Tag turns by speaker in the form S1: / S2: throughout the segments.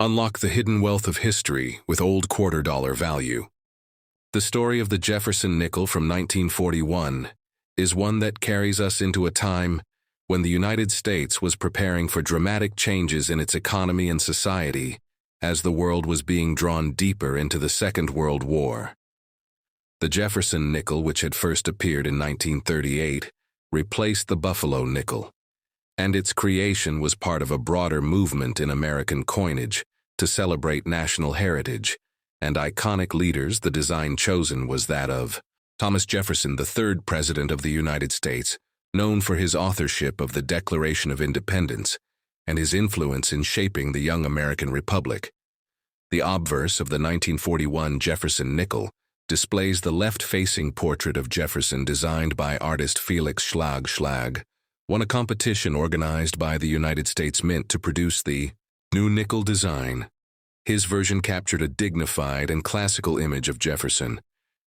S1: Unlock the hidden wealth of history with old quarter-dollar value. The story of the Jefferson nickel from 1941 is one that carries us into a time when the United States was preparing for dramatic changes in its economy and society as the world was being drawn deeper into the Second World War. The Jefferson nickel, which had first appeared in 1938, replaced the Buffalo nickel, and its creation was part of a broader movement in American coinage to celebrate national heritage and iconic leaders. The design chosen was that of Thomas Jefferson, the third President of the United States, known for his authorship of the Declaration of Independence and his influence in shaping the young American Republic. The obverse of the 1941 Jefferson nickel displays the left-facing portrait of Jefferson designed by artist Felix Schlag. Schlag won a competition organized by the United States Mint to produce the new nickel design. His version captured a dignified and classical image of Jefferson,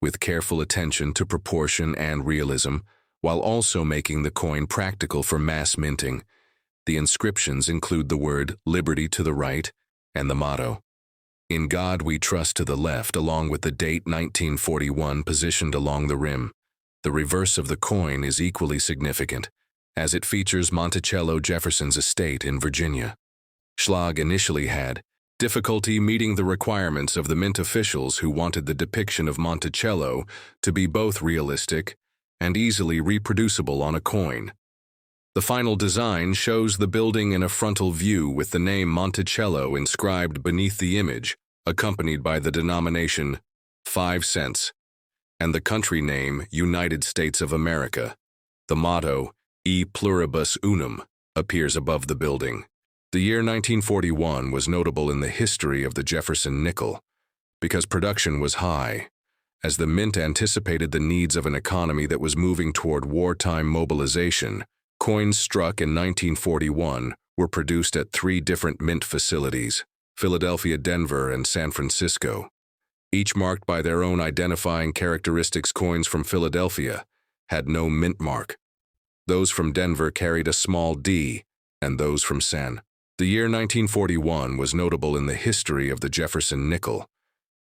S1: with careful attention to proportion and realism, while also making the coin practical for mass minting. The inscriptions include the word "Liberty" to the right and the motto, "In God We Trust" to the left, along with the date 1941 positioned along the rim. The reverse of the coin is equally significant, as it features Monticello Jefferson's estate in Virginia. Schlag initially had difficulty meeting the requirements of the mint officials, who wanted the depiction of Monticello to be both realistic and easily reproducible on a coin. The final design shows the building in a frontal view with the name Monticello inscribed beneath the image, accompanied by the denomination 5 cents, and the country name United States of America. The motto, E pluribus unum, appears above the building. The year 1941 was notable in the history of the Jefferson nickel because production was high, as the mint anticipated the needs of an economy that was moving toward wartime mobilization. Coins struck in 1941 were produced at 3 different mint facilities: Philadelphia, Denver, and San Francisco, each marked by their own identifying characteristics. Coins from Philadelphia had no mint mark. Those from Denver carried a small d, and those from San. The year 1941 was notable in the history of the Jefferson nickel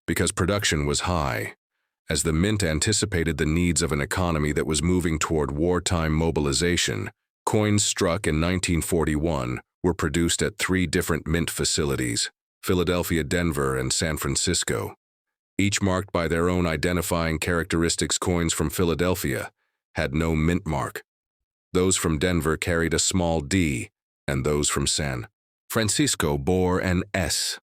S1: because production was high, as the mint anticipated the needs of an economy that was moving toward wartime mobilization. Coins struck in 1941 were produced at 3 different mint facilities: Philadelphia, Denver, and San Francisco, each marked by their own identifying characteristics. Coins from Philadelphia had no mint mark. Those from Denver carried a small d, and those from San Francisco bore an S.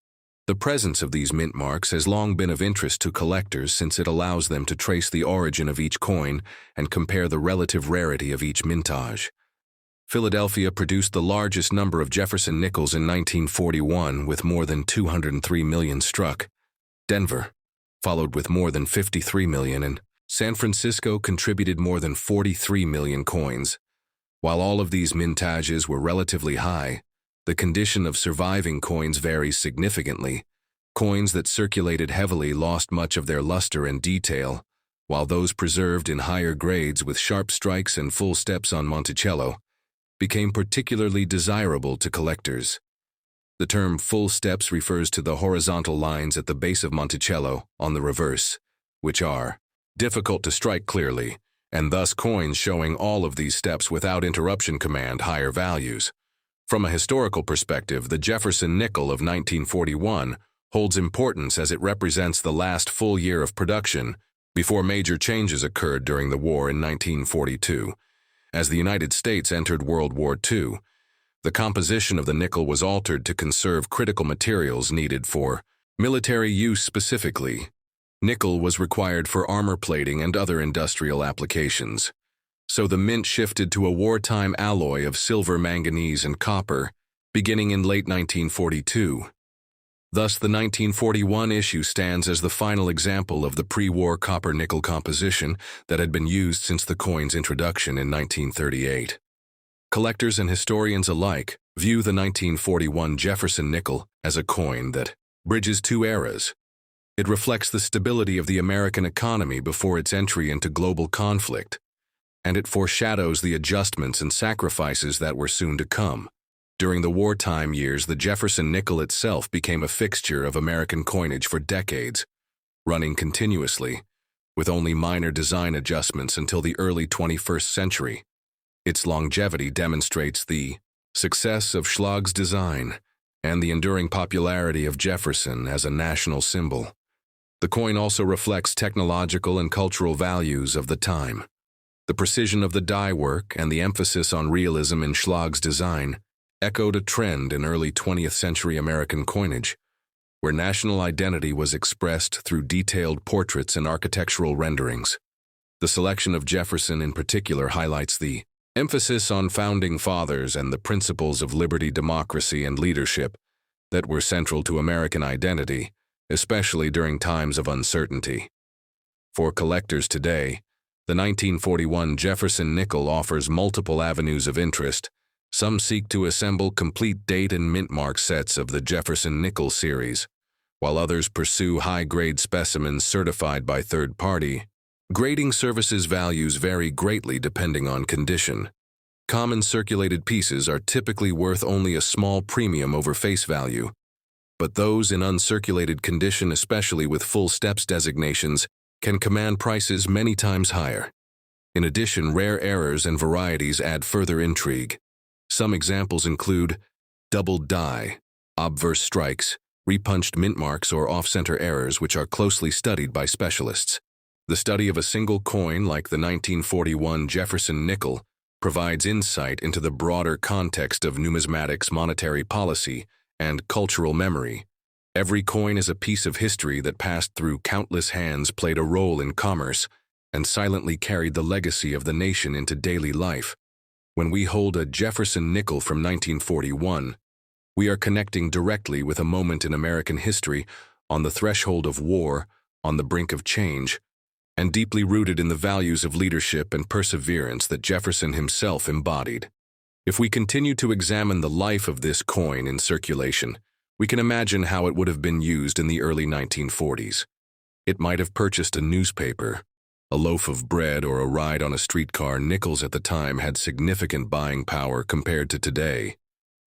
S1: The presence of these mint marks has long been of interest to collectors, since it allows them to trace the origin of each coin and compare the relative rarity of each mintage. Philadelphia produced the largest number of Jefferson nickels in 1941, with more than 203 million struck. Denver followed with more than 53 million, and San Francisco contributed more than 43 million coins. While all of these mintages were relatively high, the condition of surviving coins varies significantly. Coins that circulated heavily lost much of their luster and detail, while those preserved in higher grades with sharp strikes and full steps on Monticello became particularly desirable to collectors. The term full steps refers to the horizontal lines at the base of Monticello on the reverse, which are difficult to strike clearly, and thus coins showing all of these steps without interruption command higher values. From a historical perspective, the Jefferson nickel of 1941 holds importance as it represents the last full year of production before major changes occurred during the war in 1942. As the United States entered World War II, the composition of the nickel was altered to conserve critical materials needed for military use. Specifically, nickel was required for armor plating and other industrial applications. So the mint shifted to a wartime alloy of silver, manganese, and copper, beginning in late 1942. Thus, the 1941 issue stands as the final example of the pre-war copper-nickel composition that had been used since the coin's introduction in 1938. Collectors and historians alike view the 1941 Jefferson nickel as a coin that bridges 2 eras. It reflects the stability of the American economy before its entry into global conflict, and it foreshadows the adjustments and sacrifices that were soon to come. During the wartime years, the Jefferson nickel itself became a fixture of American coinage for decades, running continuously, with only minor design adjustments until the early 21st century. Its longevity demonstrates the success of Schlag's design and the enduring popularity of Jefferson as a national symbol. The coin also reflects technological and cultural values of the time. The precision of the die work and the emphasis on realism in Schlag's design echoed a trend in early 20th century American coinage, where national identity was expressed through detailed portraits and architectural renderings. The selection of Jefferson in particular highlights the emphasis on founding fathers and the principles of liberty, democracy, and leadership that were central to American identity, especially during times of uncertainty. For collectors today, the 1941 Jefferson nickel offers multiple avenues of interest. Some seek to assemble complete date and mint mark sets of the Jefferson nickel series, while others pursue high-grade specimens certified by third-party. Grading services values vary greatly depending on condition. Common circulated pieces are typically worth only a small premium over face value, but those in uncirculated condition, especially with full steps designations, can command prices many times higher. In addition, rare errors and varieties add further intrigue. Some examples include double die, obverse strikes, repunched mint marks, or off-center errors, which are closely studied by specialists. The study of a single coin like the 1941 Jefferson nickel provides insight into the broader context of numismatics, monetary policy, and cultural memory. Every coin is a piece of history that passed through countless hands, played a role in commerce, and silently carried the legacy of the nation into daily life. When we hold a Jefferson nickel from 1941, we are connecting directly with a moment in American history, on the threshold of war, on the brink of change, and deeply rooted in the values of leadership and perseverance that Jefferson himself embodied. If we continue to examine the life of this coin in circulation, we can imagine how it would have been used in the early 1940s. It might have purchased a newspaper, a loaf of bread, or a ride on a streetcar. Nickels at the time had significant buying power compared to today,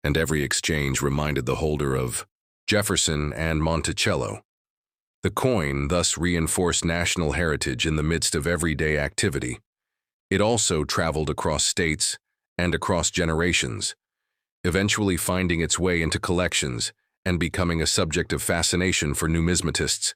S1: and every exchange reminded the holder of Jefferson and Monticello. The coin thus reinforced national heritage in the midst of everyday activity. It also traveled across states and across generations, eventually finding its way into collections and becoming a subject of fascination for numismatists,